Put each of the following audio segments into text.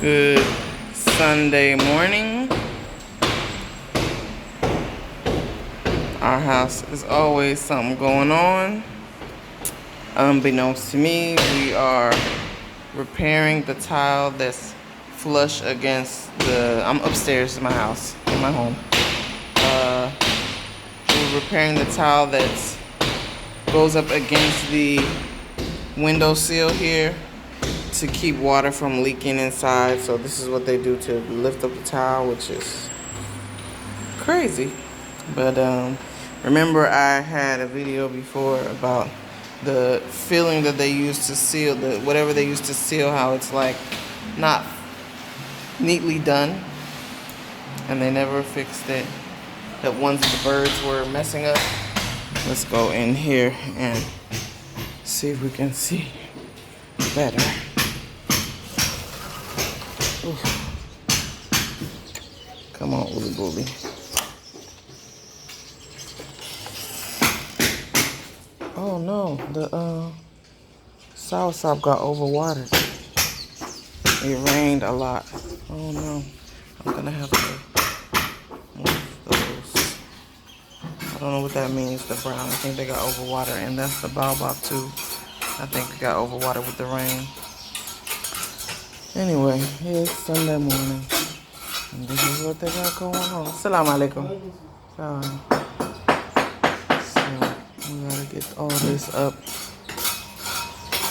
Good Sunday morning. Our house is always something going on. Unbeknownst to me, we are repairing the tile that's flush against I'm upstairs in my house, in my home. We're repairing the tile that goes up against the windowsill here to keep water from leaking inside. So this is what they do to lift up the tile, which is crazy. But remember, I had a video before about the filling that they use to seal whatever they use to seal, how it's like not neatly done, and they never fixed it. That once the birds were messing up. Let's go in here and see if we can see better. Ooh. Come on, Uli Booly. Oh no, the soursop got overwatered. It rained a lot. Oh no, I'm gonna have to move those. I don't know what that means, the brown. I think they got overwatered, and that's the baobab too. I think it got overwatered with the rain. Anyway, it's Sunday morning, and this is what they got going on. Assalamu alaikum. So, we gotta get all this up.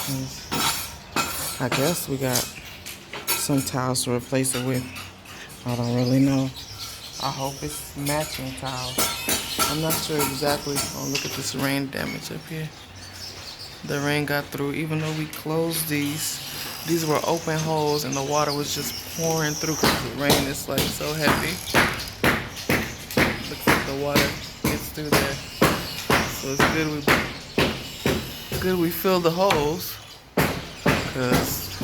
And I guess we got some tiles to replace it with. I don't really know. I hope it's matching tiles. I'm not sure exactly. Oh, look at this rain damage up here. The rain got through, even though we closed these. These were open holes, and the water was just pouring through because the rain is like so heavy. Looks like the water gets through there. So it's good we filled the holes, because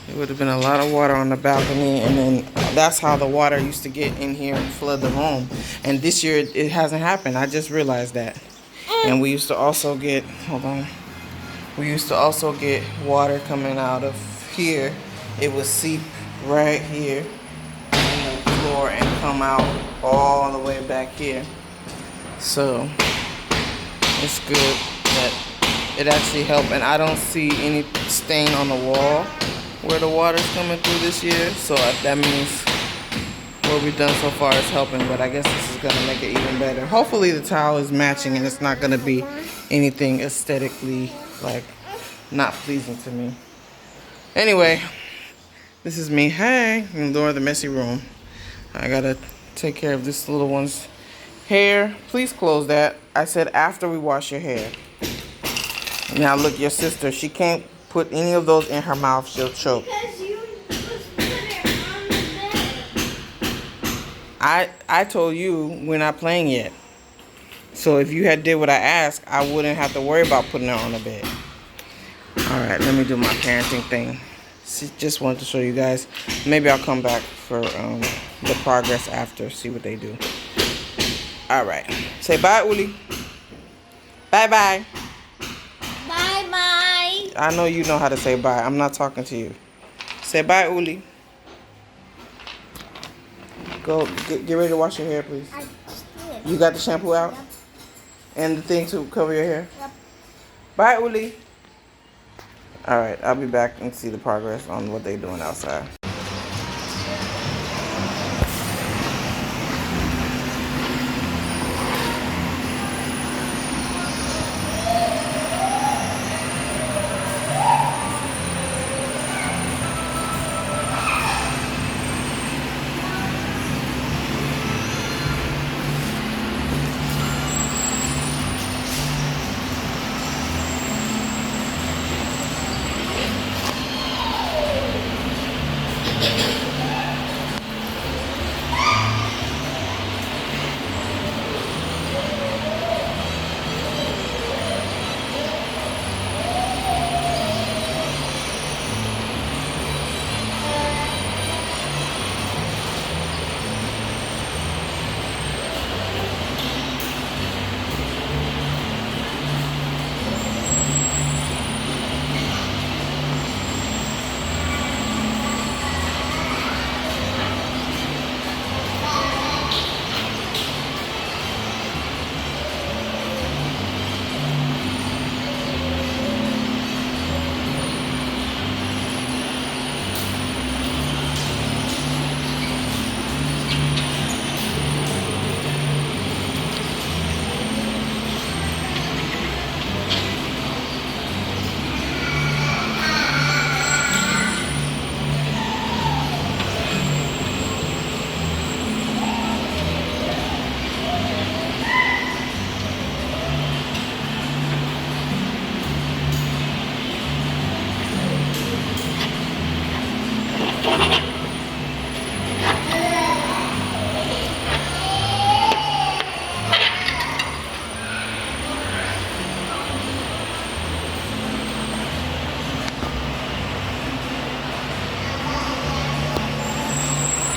it would have been a lot of water on the balcony, and then that's how the water used to get in here and flood the home. And this year it hasn't happened. I just realized that. And we used to also get, we used to also get water coming out of here. It would seep right here in the floor and come out all the way back here. So it's good that it actually helped, and I don't see any stain on the wall where the water's coming through this year. So that means what we've done so far is helping, but I guess this is gonna make it even better. Hopefully the tile is matching and it's not gonna be anything aesthetically like not pleasing to me. Anyway, this is me. Hey, ignore the messy room. I gotta take care of this little one's hair. Please close that. I said after we wash your hair. Now look, your sister, she can't put any of those in her mouth. She'll choke. Because you just put it on the bed. I told you we're not playing yet. So if you had did what I asked, I wouldn't have to worry about putting her on the bed. Alright, let me do my parenting thing. Just wanted to show you guys. Maybe I'll come back for the progress after, see what they do. Alright. Say bye, Uli. Bye-bye. Bye-bye. I know you know how to say bye. I'm not talking to you. Say bye, Uli. Go, get ready to wash your hair, please. I just did. You got the shampoo out? Yep. And the thing to cover your hair? Yep. Bye, Uli. Alright, I'll be back and see the progress on what they're doing outside.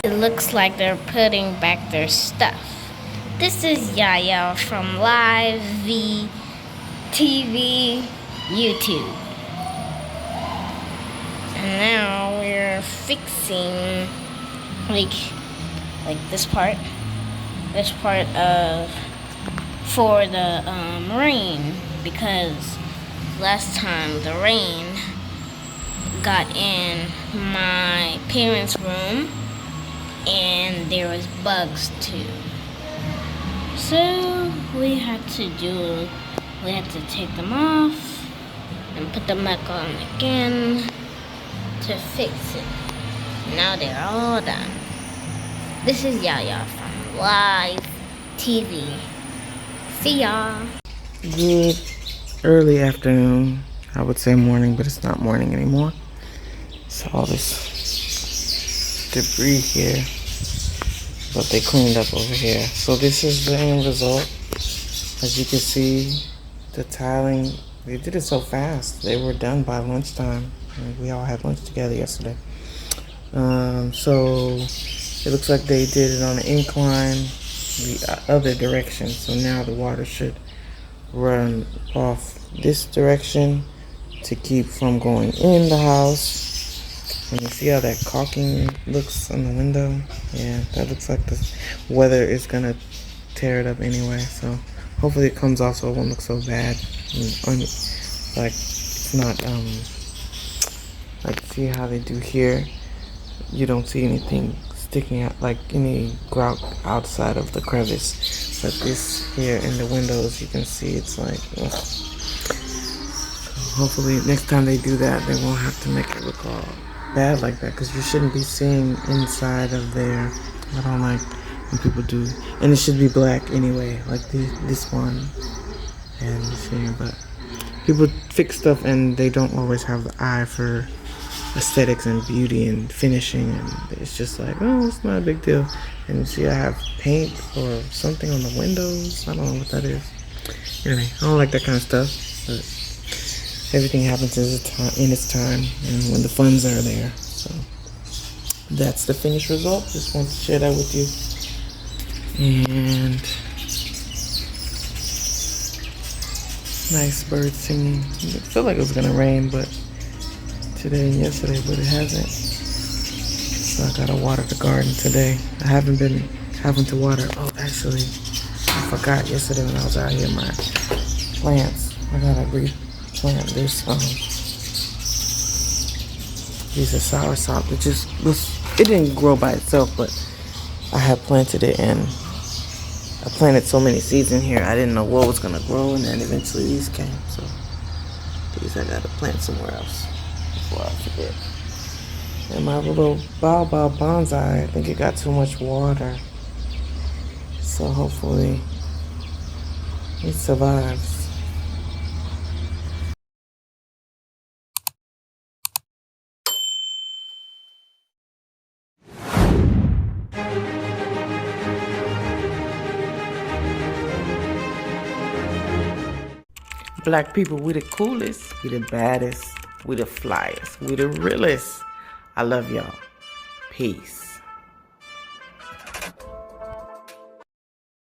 It looks like they're putting back their stuff. This is Yaya from Live V TV YouTube. And now we're fixing like this part of for the rain, because last time the rain got in my parents' room and there was bugs too. So we had to take them off and put them back on again to fix it. Now they're all done. This is Yaya from Live TV. See y'all. Good early afternoon. I would say morning, but it's not morning anymore. So all this debris here, but they cleaned up over here. So this is the end result. As you can see, the tiling, they did it so fast. They were done by lunchtime. We all had lunch together yesterday. So it looks like they did it on an incline the other direction. So now the water should run off this direction to keep from going in the house. And you see how that caulking looks on the window? Yeah, that looks like the weather is gonna tear it up anyway. So hopefully it comes off so it won't look so bad. Like it's not like see how they do here. You don't see anything sticking out, like any grout outside of the crevice. But this here in the windows, you can see it's like, ugh. So hopefully next time they do that, they won't have to make it look all bad like that, because you shouldn't be seeing inside of there. I don't like when people do, and it should be black anyway, like this one and this here. But people fix stuff and they don't always have the eye for aesthetics and beauty and finishing, and it's just like, oh, it's not a big deal. And you see I have paint or something on the windows. I don't know what that is. Anyway, I don't like that kind of stuff, but everything happens in its time and when the funds are there. So that's the finished result. Just wanted to share that with you. And nice birds singing. It felt like it was gonna rain, but today and yesterday, but it hasn't. So I gotta water the garden today. I haven't been having to water. Oh, actually, I forgot yesterday when I was out here, my plants. I gotta replant this. These are soursop. It didn't grow by itself, but I had planted it, and I planted so many seeds in here. I didn't know what was gonna grow, and then eventually these came. So these I gotta plant somewhere else before I forget. And my little baobab bonsai, I think it got too much water. So hopefully it survives. Black people, we the coolest, we the baddest, we the flyest, we the realest. I love y'all. Peace.